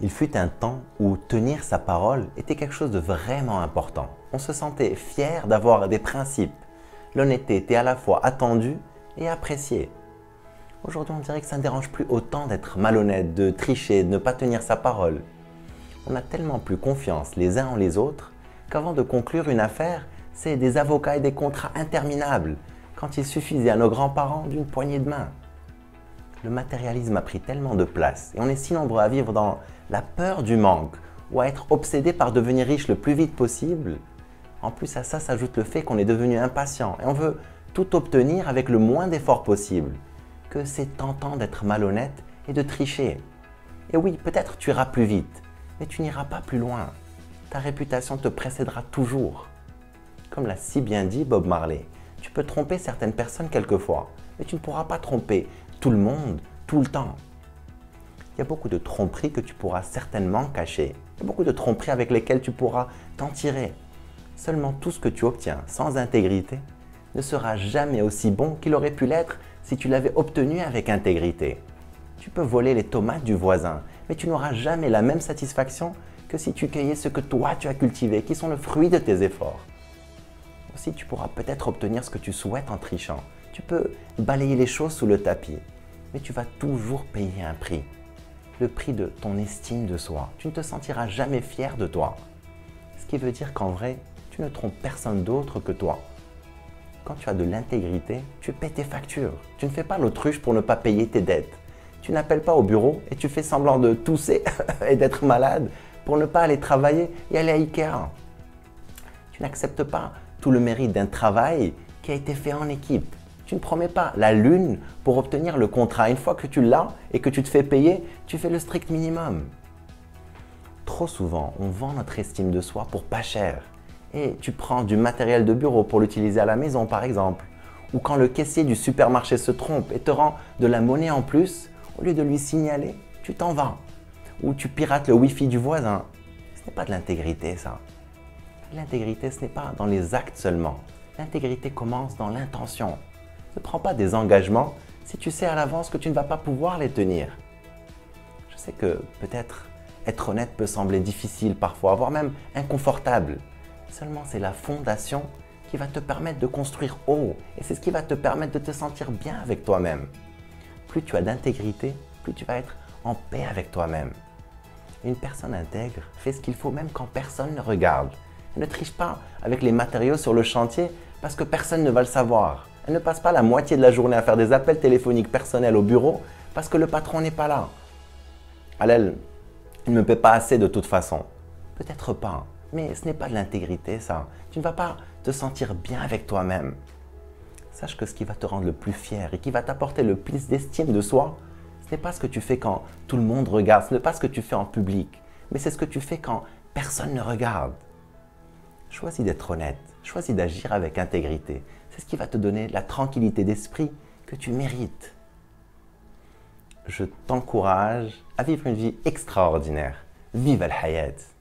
Il fut un temps où tenir sa parole était quelque chose de vraiment important. On se sentait fier d'avoir des principes. L'honnêteté était à la fois attendue et appréciée. Aujourd'hui, on dirait que ça ne dérange plus autant d'être malhonnête, de tricher, de ne pas tenir sa parole. On a tellement plus confiance les uns en les autres qu'avant de conclure une affaire, c'est des avocats et des contrats interminables quand il suffisait à nos grands-parents d'une poignée de main. Le matérialisme a pris tellement de place et on est si nombreux à vivre dans la peur du manque ou à être obsédé par devenir riche le plus vite possible. En plus à ça s'ajoute le fait qu'on est devenu impatient et on veut tout obtenir avec le moins d'efforts possible, que c'est tentant d'être malhonnête et de tricher. Et oui, peut-être tu iras plus vite, mais tu n'iras pas plus loin. Ta réputation te précédera toujours. Comme l'a si bien dit Bob Marley, tu peux tromper certaines personnes quelquefois, mais tu ne pourras pas tromper tout le monde, tout le temps. Il y a beaucoup de tromperies que tu pourras certainement cacher. Il y a beaucoup de tromperies avec lesquelles tu pourras t'en tirer. Seulement tout ce que tu obtiens sans intégrité ne sera jamais aussi bon qu'il aurait pu l'être si tu l'avais obtenu avec intégrité. Tu peux voler les tomates du voisin, mais tu n'auras jamais la même satisfaction que si tu cueillais ce que toi tu as cultivé, qui sont le fruit de tes efforts. Aussi, tu pourras peut-être obtenir ce que tu souhaites en trichant. Tu peux balayer les choses sous le tapis, mais tu vas toujours payer un prix. Le prix de ton estime de soi. Tu ne te sentiras jamais fier de toi. Ce qui veut dire qu'en vrai, tu ne trompes personne d'autre que toi. Quand tu as de l'intégrité, tu paies tes factures. Tu ne fais pas l'autruche pour ne pas payer tes dettes. Tu n'appelles pas au bureau et tu fais semblant de tousser et d'être malade pour ne pas aller travailler et aller à Ikea. Tu n'acceptes pas tout le mérite d'un travail qui a été fait en équipe. Tu ne promets pas la lune pour obtenir le contrat. Une fois que tu l'as et que tu te fais payer, tu fais le strict minimum. Trop souvent, on vend notre estime de soi pour pas cher. Et tu prends du matériel de bureau pour l'utiliser à la maison par exemple. Ou quand le caissier du supermarché se trompe et te rend de la monnaie en plus, au lieu de lui signaler, tu t'en vas. Ou tu pirates le Wi-Fi du voisin. Ce n'est pas de l'intégrité ça. L'intégrité, ce n'est pas dans les actes seulement. L'intégrité commence dans l'intention. Ne prends pas des engagements si tu sais à l'avance que tu ne vas pas pouvoir les tenir. Je sais que peut-être être honnête peut sembler difficile parfois, voire même inconfortable. Seulement, c'est la fondation qui va te permettre de construire haut et c'est ce qui va te permettre de te sentir bien avec toi-même. Plus tu as d'intégrité, plus tu vas être en paix avec toi-même. Une personne intègre fait ce qu'il faut même quand personne ne regarde. Elle ne triche pas avec les matériaux sur le chantier parce que personne ne va le savoir. Elle ne passe pas la moitié de la journée à faire des appels téléphoniques personnels au bureau parce que le patron n'est pas là. Elle ne me paie pas assez de toute façon. Peut-être pas, mais ce n'est pas de l'intégrité ça. Tu ne vas pas te sentir bien avec toi-même. Sache que ce qui va te rendre le plus fier et qui va t'apporter le plus d'estime de soi, ce n'est pas ce que tu fais quand tout le monde regarde, ce n'est pas ce que tu fais en public, mais c'est ce que tu fais quand personne ne regarde. Choisis d'être honnête, choisis d'agir avec intégrité. C'est ce qui va te donner la tranquillité d'esprit que tu mérites. Je t'encourage à vivre une vie extraordinaire. Vive al-hayat!